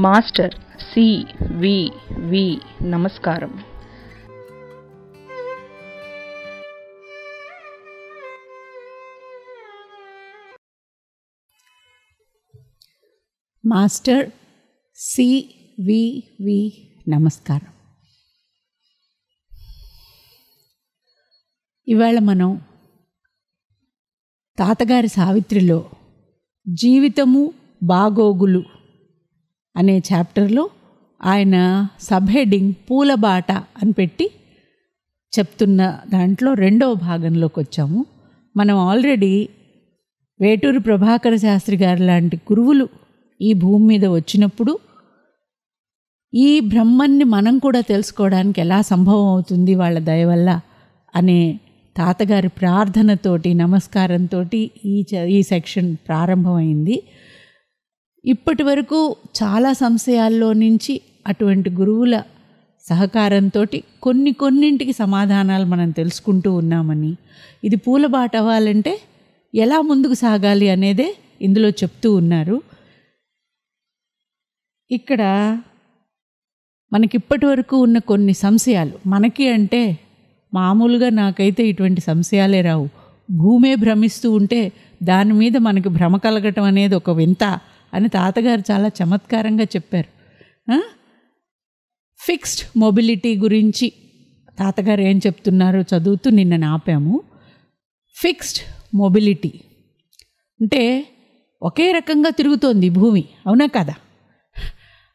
Master CVV. నమస్కారం. Master CVV. నమస్కారం. ఇవాళ మనం తాతగారి సావిత్రిలో జీవితము బాగోగులు అనే చాప్టర్లో ఆయన సబ్ హెడ్డింగ్ పూలబాట అని పెట్టి చెప్తున్న దాంట్లో రెండవ భాగంలోకి వచ్చాము. మనం ఆల్రెడీ వేటూరి ప్రభాకర శాస్త్రి గారు లాంటి గురువులు ఈ భూమి మీద వచ్చినప్పుడు ఈ బ్రహ్మన్ని మనం కూడా తెలుసుకోవడానికి ఎలా సంభవం అవుతుంది వాళ్ళ దయ వల్ల అనే తాతగారి ప్రార్థనతోటి నమస్కారంతో ఈ సెక్షన్ ప్రారంభమైంది. ఇప్పటి వరకు చాలా సంశయాల్లో నుంచి అటువంటి గురువుల సహకారంతో కొన్నింటికి సమాధానాలు మనం తెలుసుకుంటూ ఉన్నామని, ఇది పూలబాట అవ్వాలంటే ఎలా ముందుకు సాగాలి అనేదే ఇందులో చెప్తూ ఉన్నారు. ఇక్కడ మనకిప్పటి వరకు ఉన్న కొన్ని సంశయాలు, మనకి అంటే మామూలుగా నాకైతే ఇటువంటి సంశయాలే రావు. భూమే భ్రమిస్తూ ఉంటే దాని మీద మనకి భ్రమ కలగటం అనేది ఒక వింత అని తాతగారు చాలా చమత్కారంగా చెప్పారు. ఫిక్స్డ్ మొబిలిటీ గురించి తాతగారు ఏం చెప్తున్నారో చదువుతూ నిన్న ఆపాము. ఫిక్స్డ్ మొబిలిటీ అంటే ఒకే రకంగా తిరుగుతోంది భూమి, అవునా కదా?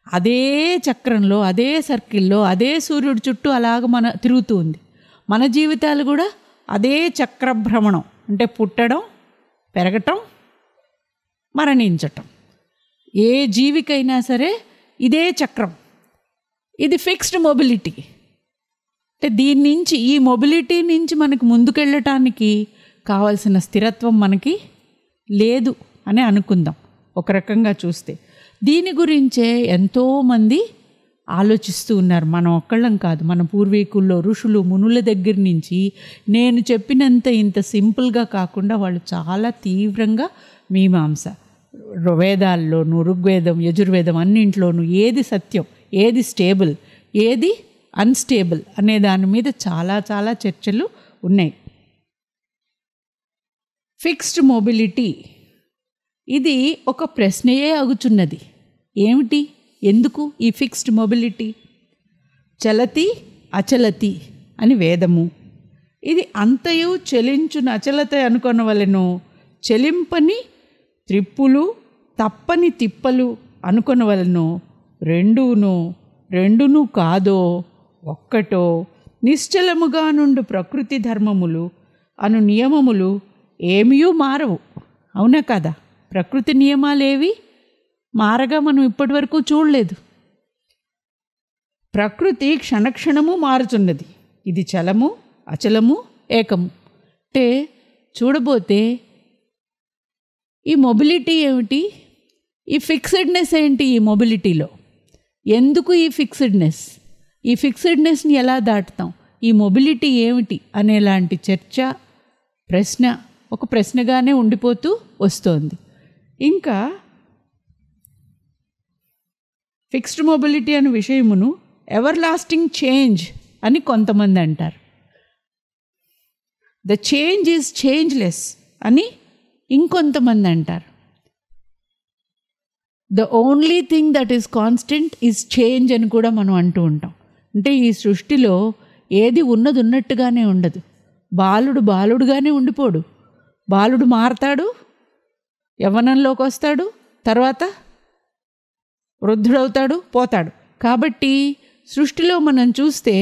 అదే చక్రంలో, అదే సర్కిల్లో, అదే సూర్యుడి చుట్టూ అలాగ తిరుగుతూ ఉంది. మన జీవితాలు కూడా అదే చక్రభ్రమణం, అంటే పుట్టడం, పెరగటం, మరణించటం. ఏ జీవికైనా సరే ఇదే చక్రం. ఇది ఫిక్స్డ్ మొబిలిటీ. అంటే దీని నుంచి, ఈ మొబిలిటీ నుంచి మనకు ముందుకెళ్ళటానికి కావాల్సిన స్థిరత్వం మనకి లేదు అని అనుకుందాం ఒక రకంగా చూస్తే. దీని గురించే ఎంతోమంది ఆలోచిస్తూ ఉన్నారు. మనం ఒక్కళ్ళం కాదు, మన పూర్వీకుల్లో ఋషులు మునుల దగ్గర నుంచి నేను చెప్పినంత ఇంత సింపుల్గా కాకుండా వాళ్ళు చాలా తీవ్రంగా మీమాంస, వేదాల్లోనూ ఋగ్వేదం యజుర్వేదం అన్నింట్లోనూ ఏది సత్యం, ఏది స్టేబుల్, ఏది అన్స్టేబుల్ అనే దాని మీద చాలా చాలా చర్చలు ఉన్నాయి. ఫిక్స్డ్ మొబిలిటీ ఇది ఒక ప్రశ్నయే అగుచున్నది. ఏమిటి, ఎందుకు ఈ ఫిక్స్డ్ మొబిలిటీ? చలతి అచలతి అని వేదము, ఇది అంతయు చెలించును అచలత అనుకొనవలెను, చెలింపని త్రిప్పులు తప్పని తిప్పలు అనుకొనవలెను, రెండును కాదో ఒక్కటో, నిశ్చలముగా నుండు ప్రకృతి ధర్మములు అను నియమములు ఏమీయూ మారవు, అవునా కదా? ప్రకృతి నియమాలేవి మారగా మనం ఇప్పటి వరకు చూడలేదు. ప్రకృతి క్షణక్షణము మారుతున్నది. ఇది చలము అచలము ఏకము. అంటే చూడబోతే ఈ మొబిలిటీ ఏమిటి, ఈ ఫిక్స్డ్నెస్ ఏంటి ఈ మొబిలిటీలో? ఎందుకు ఈ ఫిక్స్డ్నెస్? ఈ ఫిక్స్డ్నెస్ని ఎలా దాటుతాం? ఈ మొబిలిటీ ఏమిటి అనేలాంటి చర్చ, ప్రశ్న ఒక ప్రశ్నగానే ఉండిపోతూ వస్తోంది. ఇంకా ఫిక్స్డ్ మొబిలిటీ అనే విషయమును ఎవర్ లాస్టింగ్ చేంజ్ అని కొంతమంది అంటారు. ద చేంజ్ ఈజ్ చేంజ్లెస్ అని ఇంకొంతమంది అంటారు. The only thing that is constant is change అని కూడా మనం అంటూ ఉంటాం. అంటే ఈ సృష్టిలో ఏది ఉన్నది ఉన్నట్టుగానే ఉండదు. బాలుడు బాలుడుగానే ఉండిపోడు. బాలుడు మారతాడు, యవ్వనంలోకి వస్తాడు, తర్వాత వృద్ధుడవుతాడు, పోతాడు. కాబట్టి సృష్టిలో మనం చూస్తే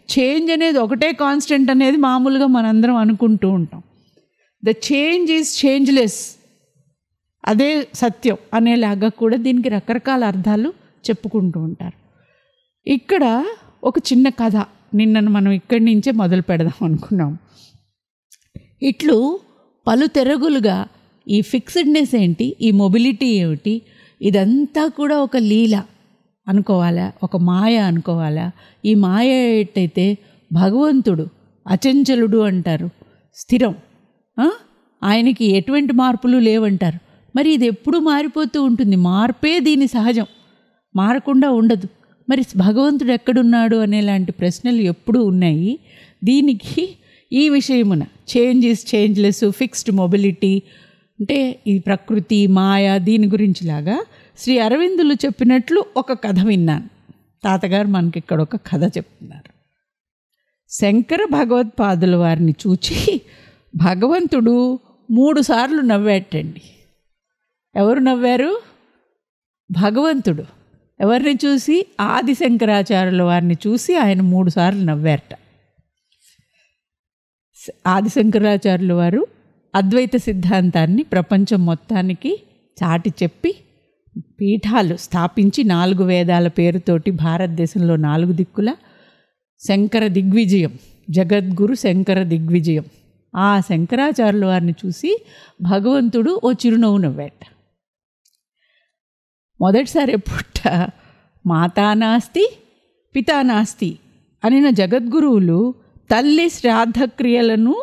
చేంజ్ అనేది ఒకటే కాన్స్టెంట్ అనేది మామూలుగా మనందరం అనుకుంటూ ఉంటాం. ద చేంజ్ ఈజ్ చేంజ్లెస్, అదే సత్యం అనేలాగా కూడా దీనికి రకరకాల అర్థాలు చెప్పుకుంటూ ఉంటారు. ఇక్కడ ఒక చిన్న కథ నిన్నను మనం ఇక్కడి నుంచే మొదలు పెడదాం అనుకున్నాం. ఇట్లు పలు తెరగులుగా ఈ ఫిక్స్డ్నెస్ ఏంటి, ఈ మొబిలిటీ ఏమిటి, ఇదంతా కూడా ఒక లీల అనుకోవాలా, ఒక మాయ అనుకోవాలా? ఈ మాయ ఏంటైతే భగవంతుడు అచంచలుడు అంటారు, స్థిరం, ఆయనకి ఎటువంటి మార్పులు లేవంటారు. మరి ఇది ఎప్పుడూ మారిపోతూ ఉంటుంది. మార్పే దీని సహజం. మారకుండా ఉండదు. మరి భగవంతుడు ఎక్కడున్నాడు అనేలాంటి ప్రశ్నలు ఎప్పుడూ ఉన్నాయి. దీనికి ఈ విషయమున change is changeless, fixed mobility అంటే ఈ ప్రకృతి మాయ దీని గురించిలాగా శ్రీ అరవిందులు చెప్పినట్లు ఒక కథ విన్నాను. తాతగారు మనకి ఇక్కడ ఒక కథ చెప్తున్నారు. శంకర భగవత్పాదుల వారిని చూచి భగవంతుడు 3 సార్లు నవ్వాటండి. ఎవరు నవ్వారు? భగవంతుడు. ఎవరిని చూసి? ఆది శంకరాచార్యుల వారిని చూసి ఆయన 3 సార్లు నవ్వారట. ఆది శంకరాచార్యుల వారు అద్వైత సిద్ధాంతాన్ని ప్రపంచం మొత్తానికి చాటి చెప్పి పీఠాలు స్థాపించి 4 వేదాల పేరుతోటి భారతదేశంలో 4 దిక్కుల శంకర దిగ్విజయం, జగద్గురు శంకర దిగ్విజయం. ఆ శంకరాచార్యుల వారిని చూసి భగవంతుడు ఓ చిరునవ్వు నవ్వాట. మొదటిసారి పుట్ట మాతా నాస్తి పితా నాస్తి అనిన జగద్గురువులు తల్లి శ్రాద్ధక్రియలను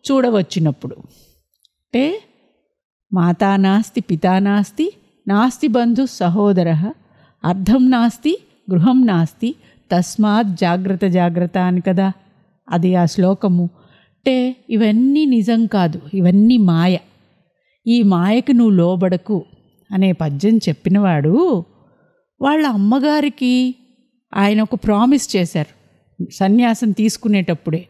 చూడవచ్చినప్పుడు, అంటే మాతా నాస్తి పితా నాస్తి నాస్తి బంధు సహోదర అర్థం నాస్తి గృహం నాస్తి తస్మాత్ జాగ్రత్త జాగ్రత్త అని కదా అది ఆ శ్లోకము. అంటే ఇవన్నీ నిజం కాదు, ఇవన్నీ మాయ, ఈ మాయకు నువ్వు లోబడకు అనే పద్యం చెప్పినవాడు వాళ్ళ అమ్మగారికి ఆయన ఒక ప్రామిస్ చేశారు సన్యాసం తీసుకునేటప్పుడే.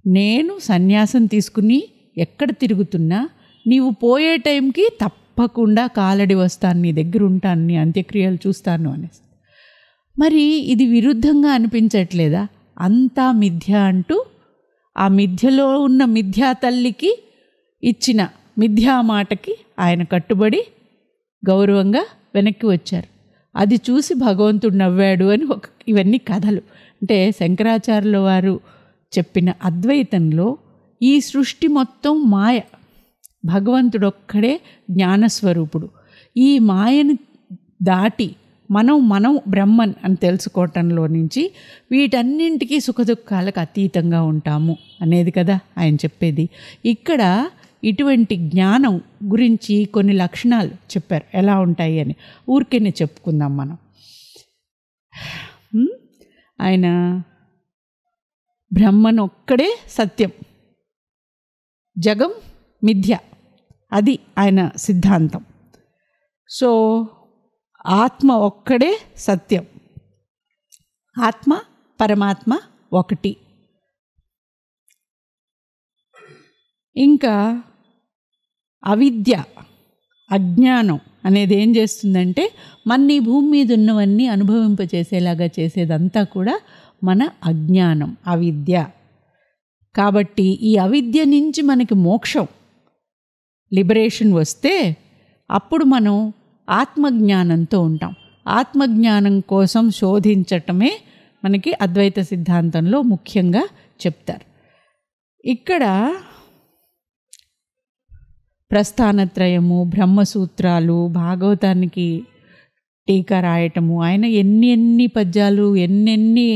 నేను సన్యాసం తీసుకుని ఎక్కడ తిరుగుతున్నా నీవు పోయే టైంకి తప్పకుండా కాలడి వస్తాను, నీ దగ్గర ఉంటాను, నీ అంత్యక్రియలు చూస్తాను అనేసి. మరి ఇది విరుద్ధంగా అనిపించట్లేదా? అంతా మిథ్య అంటూ ఆ మిథ్యలో ఉన్న మిథ్యా తల్లికి ఇచ్చిన మిథ్యా మాటకి ఆయన కట్టుబడి గౌరవంగా వెనక్కి వచ్చారు. అది చూసి భగవంతుడు నవ్వాడు అని ఇవన్నీ కథలు. అంటే శంకరాచార్యుల వారు చెప్పిన అద్వైతంలో ఈ సృష్టి మొత్తం మాయ, భగవంతుడొక్కడే జ్ఞానస్వరూపుడు. ఈ మాయను దాటి మనం బ్రహ్మన్ అని తెలుసుకోవటంలో నుంచి వీటన్నింటికీ సుఖదుఖాలకు అతీతంగా ఉంటాము అనేది కదా ఆయన చెప్పేది. ఇక్కడ ఇటువంటి జ్ఞానం గురించి కొన్ని లక్షణాలు చెప్పారు, ఎలా ఉంటాయి అని. ఊరికేనే చెప్పుకుందాం మనం. ఆయన బ్రహ్మన్ ఒక్కడే సత్యం, జగం మిథ్య, అది ఆయన సిద్ధాంతం. సో ఆత్మ ఒక్కడే సత్యం, ఆత్మ పరమాత్మ ఒకటి. ఇంకా అవిద్య అజ్ఞానం అనేది ఏం చేస్తుందంటే మన ఈ భూమి మీద ఉన్నవన్నీ అనుభవింపచేసేలాగా చేసేదంతా కూడా మన అజ్ఞానం, అవిద్య. కాబట్టి ఈ అవిద్య నుంచి మనకి మోక్షం, లిబరేషన్ వస్తే అప్పుడు మనం ఆత్మజ్ఞానంతో ఉంటాం. ఆత్మజ్ఞానం కోసం శోధించటమే మనకి అద్వైత సిద్ధాంతంలో ముఖ్యంగా చెప్తారు. ఇక్కడ ప్రస్థానత్రయము, బ్రహ్మసూత్రాలు, భాగవతానికి టీకా రాయటము, ఆయన ఎన్ని పద్యాలు ఎన్ని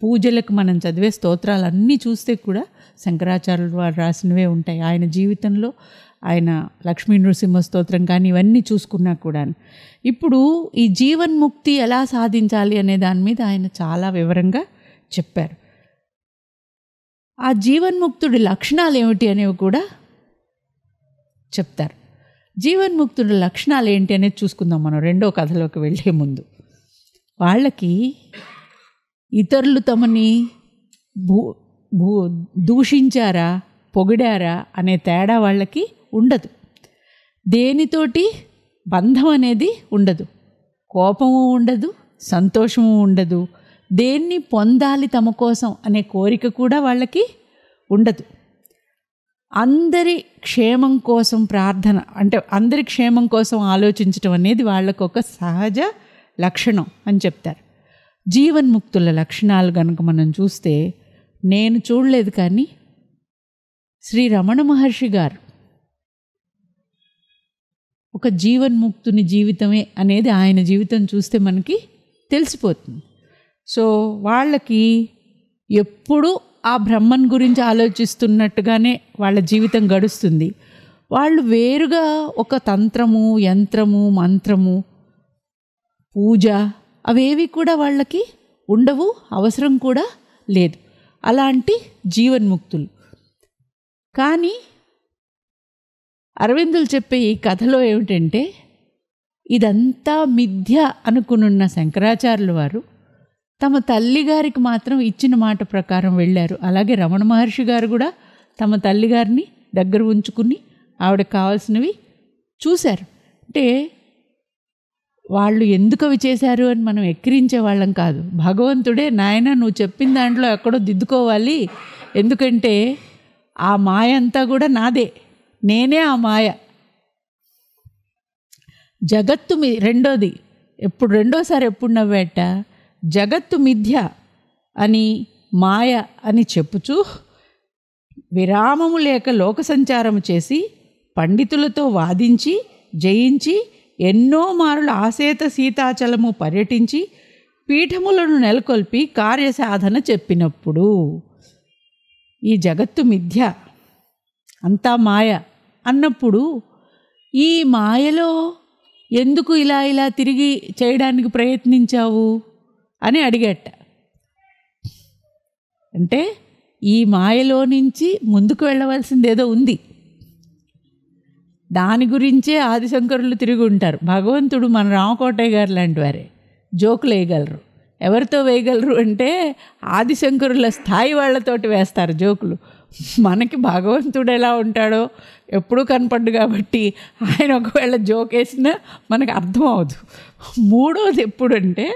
పూజలకు మనం చదివే స్తోత్రాలన్నీ చూస్తే కూడా శంకరాచార్యుల వారు రాసినవే ఉంటాయి. ఆయన జీవితంలో ఆయన లక్ష్మీ నృసింహ స్తోత్రం కానీ ఇవన్నీ చూసుకున్నా కూడా. ఇప్పుడు ఈ జీవన్ముక్తి ఎలా సాధించాలి అనే దాని మీద ఆయన చాలా వివరంగా చెప్పారు. ఆ జీవన్ముక్తుడి లక్షణాలు ఏమిటి అనేవి కూడా చెప్తారు. జీవన్ముక్తుడి లక్షణాలు ఏంటి అనేది చూసుకుందాం మనం రెండో కథలోకి వెళ్ళే ముందు. వాళ్ళకి ఇతరులు తమని దూషించారా పొగిడారా అనే తేడా వాళ్ళకి ఉండదు. దేనితోటి బంధం అనేది ఉండదు, కోపము ఉండదు, సంతోషము ఉండదు, దేన్ని పొందాలి తమ కోసం అనే కోరిక కూడా వాళ్ళకి ఉండదు. అందరి క్షేమం కోసం ప్రార్థన, అంటే అందరి క్షేమం కోసం ఆలోచించటం అనేది వాళ్ళకు ఒక సహజ లక్షణం అని చెప్తారు. జీవన్ముక్తుల లక్షణాలు కనుక మనం చూస్తే, నేను చూడలేదు కానీ శ్రీ రమణ మహర్షి గారు ఒక జీవన్ముక్తుని జీవితమే అనేది ఆయన జీవితం చూస్తే మనకి తెలిసిపోతుంది. సో వాళ్ళకి ఎప్పుడూ ఆ బ్రహ్మన్ గురించి ఆలోచిస్తున్నట్టుగానే వాళ్ళ జీవితం గడుస్తుంది. వాళ్ళు వేరుగా ఒక తంత్రము, యంత్రము, మంత్రము, పూజ అవేవి కూడా వాళ్ళకి ఉండవు, అవసరం కూడా లేదు. అలాంటి జీవన్ముక్తులు. కానీ అరవిందులు చెప్పే ఈ కథలో ఏమిటంటే ఇదంతా మిథ్య అనుకునున్న శంకరాచార్యుల వారు తమ తల్లిగారికి మాత్రం ఇచ్చిన మాట ప్రకారం వెళ్ళారు. అలాగే రమణ మహర్షి గారు కూడా తమ తల్లిగారిని దగ్గర ఉంచుకుని ఆవిడకి కావాల్సినవి చూశారు. అంటే వాళ్ళు ఎందుకు అవి చేశారు అని మనం ఎక్కిరించే వాళ్ళం కాదు. భగవంతుడే నాయన నువ్వు చెప్పిన దాంట్లో ఎక్కడో దిద్దుకోవాలి, ఎందుకంటే ఆ మాయ అంతా కూడా నాదే, నేనే ఆ మాయ. జగత్తు రెండోది రెండోసారి ఎప్పుడు నవ్వేట, జగత్తు మిథ్య అని మాయ అని చెప్పుచూ విరామము లేక లోక సంచారము చేసి పండితులతో వాదించి జయించి ఎన్నో మారుల ఆసేత సీతాచలము పర్యటించి పీఠములను నెలకొల్పి కార్యసాధన చెప్పినప్పుడు ఈ జగత్తు మిథ్య అంతా మాయ అన్నప్పుడు ఈ మాయలో ఎందుకు ఇలా తిరిగి చేయడానికి ప్రయత్నించావు అని అడిగట. అంటే ఈ మాయలో నుంచి ముందుకు వెళ్ళవలసిందేదో ఉంది, దాని గురించే ఆదిశంకరులు తిరిగి ఉంటారు. భగవంతుడు మన రామకోటయ్య గారు లాంటి వారే, జోకులు వేయగలరు. ఎవరితో వేయగలరు అంటే ఆదిశంకరుల స్థాయి వాళ్ళతోటి వేస్తారు జోకులు. మనకి భగవంతుడు ఎలా ఉంటాడో ఎప్పుడూ కనపడ్డు కాబట్టి ఆయన ఒకవేళ జోక్ వేసినా మనకు అర్థం అవదు. మూడోది ఎప్పుడంటే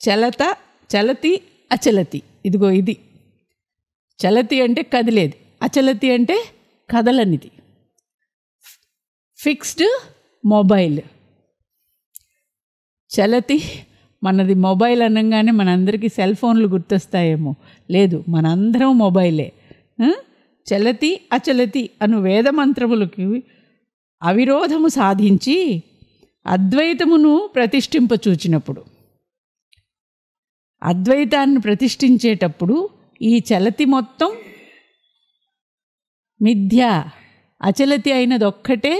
చలతి అచలతి. ఇదిగో ఇది చలతి అంటే కదిలేది, అచలతి అంటే కదలనిది. ఫిక్స్డ్ మొబైల్, చలతి మనది మొబైల్ అనగానే మనందరికీ సెల్ ఫోన్లు గుర్తొస్తాయేమో, లేదు మనందరం మొబైలే. చలతి అచలతి అను వేదమంత్రములకి అవిరోధము సాధించి అద్వైతమును ప్రతిష్ఠింపచూచినప్పుడు, అద్వైతాన్ని ప్రతిష్ఠించేటప్పుడు ఈ చలతి మొత్తం మిథ్య, అచలతి అయినది ఒక్కటే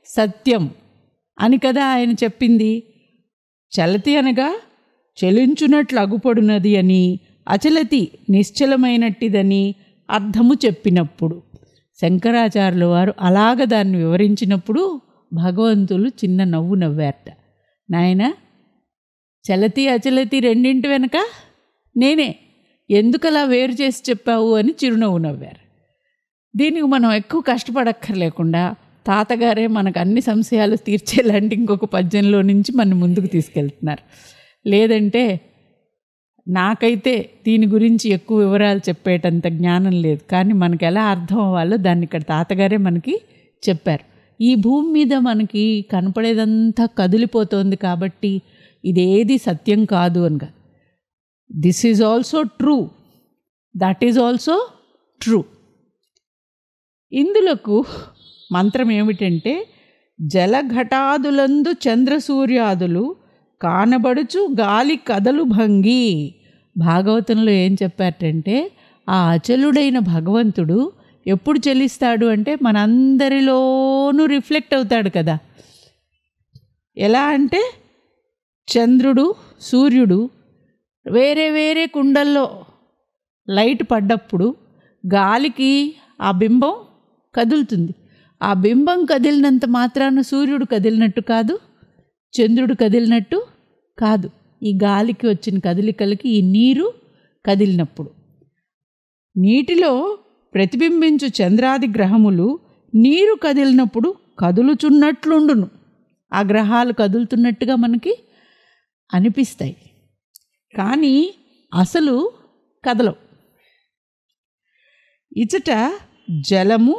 సత్యం అని కదా ఆయన చెప్పింది. చలతి అనగా చెలించునట్లు అగుపడునది అని, అచలతి నిశ్చలమైనట్టిదని అర్థము చెప్పినప్పుడు శంకరాచార్యుల వారు అలాగ దాన్ని వివరించినప్పుడు భగవంతులు చిన్న నవ్వు నవ్వారట. నాయన చలతి అచలతి రెండింటి వెనక నేనే, ఎందుకలా వేరు చేసి చెప్పావు అని చిరునవ్వు నవ్వారు. దీనికి మనం ఎక్కువ కష్టపడక్కర్లేకుండా తాతగారే మనకు అన్ని సంశయాలు తీర్చేలాంటి ఇంకొక పద్యంలో నుంచి మన ముందుకు తీసుకెళ్తున్నారు. లేదంటే నాకైతే దీని గురించి ఎక్కువ వివరాలు చెప్పేటంత జ్ఞానం లేదు, కానీ మనకు ఎలా అర్థం అవ్వాలో దాన్ని ఇక్కడ తాతగారే మనకి చెప్పారు. ఈ భూమి మీద మనకి కనపడేదంతా కదిలిపోతోంది కాబట్టి ఇదేది సత్యం కాదు అని కాదు. This is also true, that is also true. ఇందులకు మంత్రం ఏమిటంటే జలఘటాదులందు చంద్రసూర్యాదులు కానబడుచు గాలి కదలు భంగి. భాగవతంలో ఏం చెప్పారంటే ఆ అచలుడైన భగవంతుడు ఎప్పుడు చెల్లిస్తాడు అంటే మనందరిలోనూ రిఫ్లెక్ట్ అవుతాడు కదా. ఎలా అంటే చంద్రుడు సూర్యుడు వేరే వేరే కుండల్లో లైట్ పడ్డప్పుడు గాలికి ఆ బింబం కదులుతుంది. ఆ బింబం కదిలినంత మాత్రాన సూర్యుడు కదిలినట్టు కాదు, చంద్రుడు కదిలినట్టు కాదు. ఈ గాలికి వచ్చిన కదలికలకి ఈ నీరు కదిలినప్పుడు, నీటిలో ప్రతిబింబించు చంద్రాది గ్రహములు నీరు కదిలినప్పుడు కదులుచున్నట్లుండును. ఆ గ్రహాలు కదులుతున్నట్టుగా మనకి అనిపిస్తాయి, కానీ అసలు కదలవు. ఇచట జలము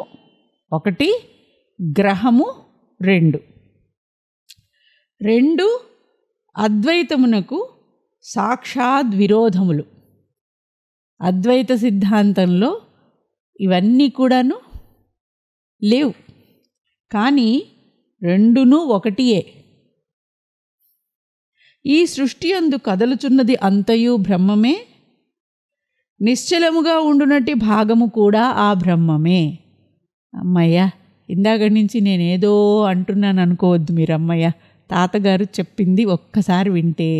ఒకటి, గ్రహము రెండు అద్వైతమునకు సాక్షాత్ విరోధములు. అద్వైత సిద్ధాంతంలో ఇవన్నీ కూడాను లేవు, కానీ రెండును ఒకటియే. ఈ సృష్టి అందు కదలుచున్నది అంతయు బ్రహ్మమే, నిశ్చలముగా ఉండునట్టి భాగము కూడా ఆ బ్రహ్మమే. అమ్మయ్య, ఇందాక నుంచి నేనేదో అంటున్నాను అనుకోవద్దు మీరు. అమ్మయ్య తాతగారు చెప్పింది ఒక్కసారి వింటే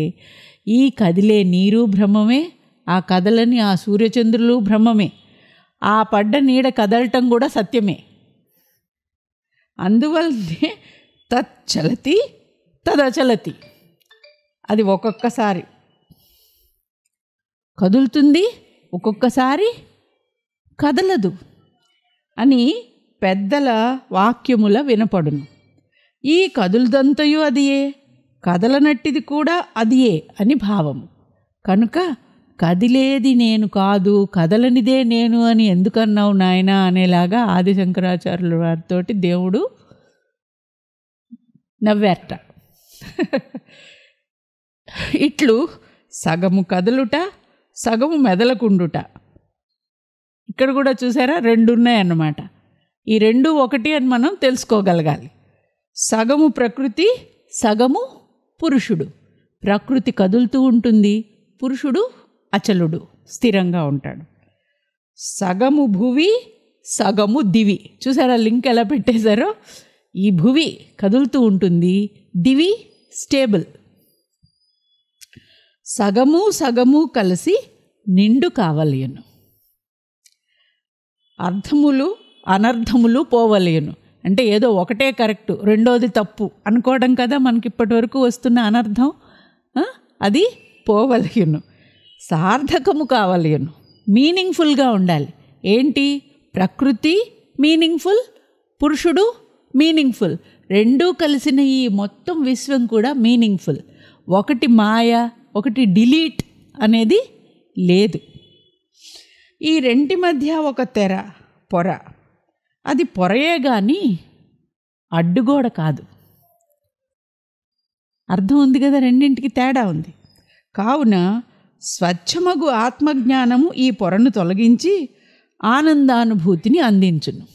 ఈ కదిలే నీరు భ్రమమే, ఆ కదలని ఆ సూర్యచంద్రులు భ్రమమే, ఆ పడ్డ నీడ కదలటం కూడా సత్యమే. అందువల్లనే తచ్చలతి తదచలతి, అది ఒక్కొక్కసారి కదులుతుంది, ఒక్కొక్కసారి కదలదు అని పెద్దల వాక్యముల వినపడును. ఈ కదులుదంతయు అదియే, కదలనట్టిది కూడా అదియే అని భావము. కనుక కదిలేది నేను కాదు, కదలనిదే నేను అని ఎందుకన్నావు నాయనా అనేలాగా ఆది శంకరాచార్యుల వారితోటి దేవుడు నవ్వారట. ఇట్లు సగము కదులుట, సగము మెదలకుండుట. ఇక్కడ కూడా చూసారా, రెండు ఉన్నాయన్నమాట. ఈ రెండు ఒకటి అని మనం తెలుసుకోగలగాలి. సగము ప్రకృతి, సగము పురుషుడు. ప్రకృతి కదులుతూ ఉంటుంది, పురుషుడు అచలుడు, స్థిరంగా ఉంటాడు. సగము భువి, సగము దివి. చూసారా లింక్ ఎలా పెట్టేశారో? ఈ భువి కదులుతూ ఉంటుంది, దివి స్టేబుల్. సగము సగము కలిసి నిండు కావలేను, అర్థములు అనర్థములు పోవలేను. అంటే ఏదో ఒకటే కరెక్టు, రెండోది తప్పు అనుకోవడం కదా మనకి ఇప్పటి వరకు వస్తున్న అనర్థం. అది పోవలేను. సార్థకము కావలేను, మీనింగ్ఫుల్గా ఉండాలి. ఏంటి? ప్రకృతి మీనింగ్ఫుల్, పురుషుడు మీనింగ్ఫుల్, రెండూ కలిసిన ఈ మొత్తం విశ్వం కూడా మీనింగ్ఫుల్. ఒకటి మాయ, ఒకటి డిలీట్ అనేది లేదు. ఈ రెంటి మధ్య ఒక తెర, పొర. అది పొరయే కానీ అడ్డుగోడ కాదు. అర్థం ఉంది కదా, రెండింటికి తేడా ఉంది. కావున స్వచ్ఛమగు ఆత్మజ్ఞానము ఈ పొరను తొలగించి ఆనందానుభూతిని అందించును.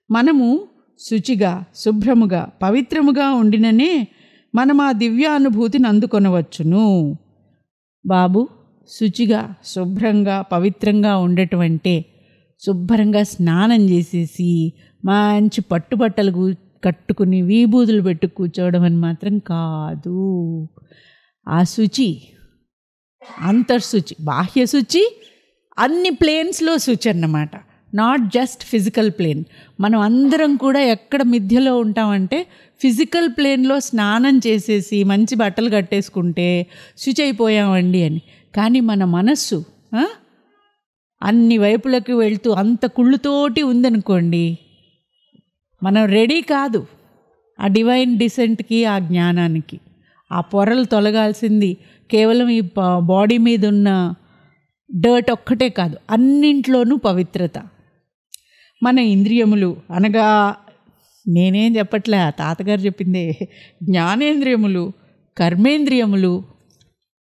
మనము శుచిగా, శుభ్రముగా, పవిత్రముగా ఉండిననే మనం ఆ దివ్యానుభూతిని అందుకొనవచ్చును. బాబు, శుచిగా, శుభ్రంగా, పవిత్రంగా ఉండటమంటే శుభ్రంగా స్నానం చేసేసి మంచి పట్టుబట్టలు కట్టుకుని విభూతులు పెట్టు కూర్చోవడం అని మాత్రం కాదు. ఆ శుచి అంతర్శుచి, బాహ్య శుచి, అన్ని ప్లేన్స్లో శుచి అన్నమాట. Not just physical plane. మనం అందరం కూడా ఎక్కడ మిథ్యలో ఉంటామంటే ఫిజికల్ ప్లేన్లో స్నానం చేసేసి మంచి బట్టలు కట్టేసుకుంటే శుచి అయిపోయామండి అని. కానీ మన మనస్సు అన్ని వైపులకు వెళ్తూ అంత కుళ్ళుతోటి ఉందనుకోండి, మనం రెడీ కాదు ఆ డివైన్ డిసెంట్కి, ఆ జ్ఞానానికి. ఆ పొరలు తొలగాల్సింది కేవలం ఈ బాడీ మీద ఉన్న డర్ట్ ఒక్కటే కాదు, అన్నింట్లోనూ పవిత్రత. మన ఇంద్రియములు అనగా, నేనేం చెప్పట్లే, తాతగారు చెప్పిందే, జ్ఞానేంద్రియములు, కర్మేంద్రియములు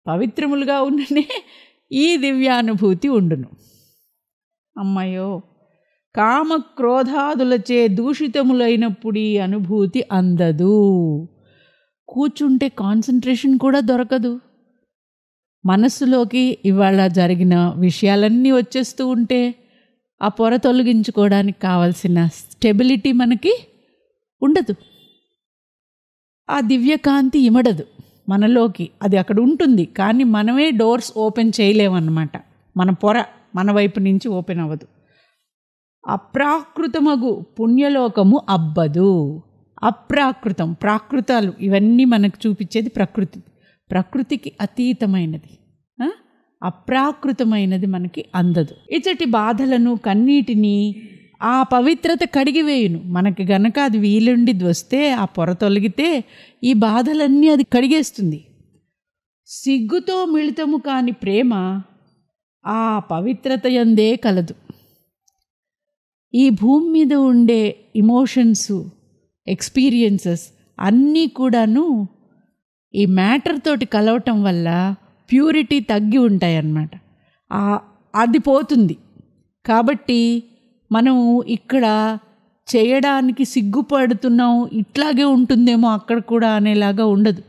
పవిత్రములుగా ఉన్ననే ఈ దివ్యానుభూతి ఉండును. అమ్మయ్యో, కామక్రోధాదులచే దూషితములైనప్పుడు ఈ అనుభూతి అందదు. కూర్చుంటే కాన్సన్ట్రేషన్ కూడా దొరకదు. మనస్సులోకి ఇవాళ జరిగిన విషయాలన్నీ వచ్చేస్తూ ఉంటే ఆ పొర తొలగించుకోవడానికి కావాల్సిన స్టెబిలిటీ మనకి ఉండదు. ఆ దివ్యకాంతి ఇమడదు మనలోకి. అది అక్కడ ఉంటుంది, కానీ మనమే డోర్స్ ఓపెన్ చేయలేమన్నమాట. మన పొర మన వైపు నుంచి ఓపెన్ అవ్వదు. అప్రాకృతమగు పుణ్యలోకము అబ్బదు. అప్రాకృతం, ప్రాకృతాలు ఇవన్నీ మనకు చూపించేది ప్రకృతి. ప్రకృతికి అతీతమైనది, అప్రాకృతమైనది మనకి అందదు. ఇచ్చటి బాధలను, కన్నీటిని ఆ పవిత్రత కడిగివేయును. మనకి గనక అది వీలుండి వస్తే, ఆ పొర తొలగితే ఈ బాధలన్నీ అది కడిగేస్తుంది. సిగ్గుతో మిళితము కాని ప్రేమ ఆ పవిత్రత యందే కలదు. ఈ భూమి మీద ఉండే ఇమోషన్స్, ఎక్స్పీరియన్సెస్ అన్నీ కూడాను ఈ మ్యాటర్ తోటి కలవటం వల్ల ప్యూరిటీ తగ్గి ఉంటాయన్నమాట. అది పోతుంది. కాబట్టి మనం ఇక్కడ చేయడానికి సిగ్గుపడుతున్నాం, ఇట్లాగే ఉంటుందేమో అక్కడ కూడా అనేలాగా ఉండదు.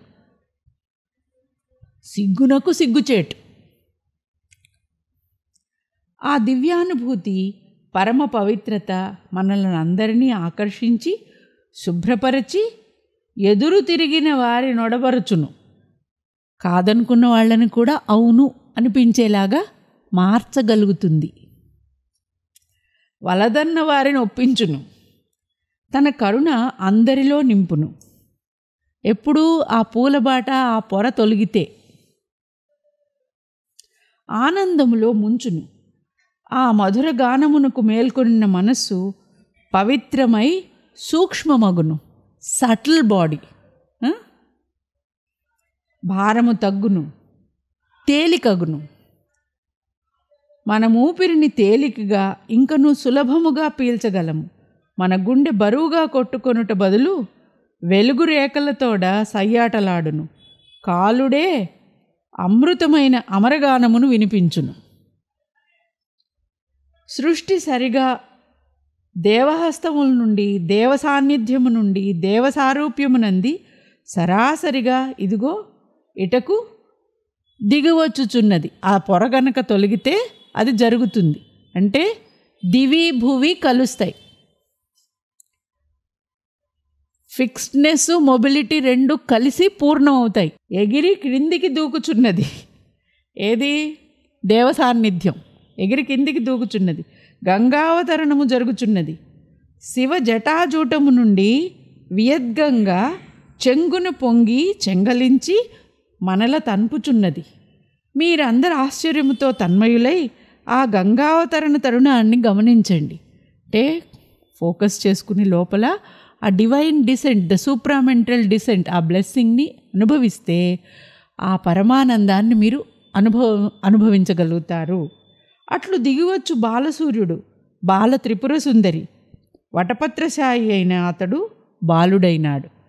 సిగ్గునకు సిగ్గుచేటు. ఆ దివ్యానుభూతి, పరమ పవిత్రత మనల్ని అందరినీ ఆకర్షించి, శుభ్రపరచి, ఎదురు తిరిగిన వారి నొడబరుచును. కాదనుకున్న వాళ్ళని కూడా అవును అనిపించేలాగా మార్చగలుగుతుంది. వలదన్న వారిని ఒప్పించును. తన కరుణ అందరిలో నింపును. ఎప్పుడూ ఆ పూలబాట ఆ పొర తొలగితే ఆనందములో ముంచును. ఆ మధుర గానమునకు మేల్కొన్న మనస్సు పవిత్రమై సూక్ష్మమగును. సటిల్ బాడీ భారము తగ్గును, తేలికగును. మన ఊపిరిని తేలికగా ఇంకనూ సులభముగా పీల్చగలము. మన గుండె బరువుగా కొట్టుకొనుట బదులు వెలుగు రేఖలతోడ సయ్యాటలాడును. కాలుడే అమృతమైన అమరగానమును వినిపించును. సృష్టి సరిగా దేవహస్తముల నుండి, దేవ సాన్నిధ్యము నుండి, దేవసారూప్యమునంది సరాసరిగా ఇదిగో ఇటకు దిగివచ్చుచున్నది. ఆ పొర గనక తొలగితే అది జరుగుతుంది. అంటే దివి భువి కలుస్తాయి. ఫిక్స్డ్నెస్, మొబిలిటీ రెండు కలిసి పూర్ణమవుతాయి. ఎగిరి క్రిందికి దూకుచున్నది. ఏది? దేవ సాన్నిధ్యం. ఎగిరి కిందికి దూకుచున్నది. గంగావతరణము జరుగుచున్నది. శివ జటాజూటము నుండి వియద్గంగా చెంగును పొంగి చెంగలించి మనల తన్పుచున్నది. మీరందరూ ఆశ్చర్యముతో తన్మయులై ఆ గంగావతరణ తరుణాన్ని గమనించండి. అంటే ఫోకస్ చేసుకుని లోపల ఆ divine descent, the supramental descent, ఆ బ్లెస్సింగ్ని అనుభవిస్తే ఆ పరమానందాన్ని మీరు అనుభవించగలుగుతారు. అట్లు దిగివచ్చు బాలసూర్యుడు, బాల త్రిపుర సుందరి. వటపత్రశాయి అయిన అతడు బాలుడైనాడు.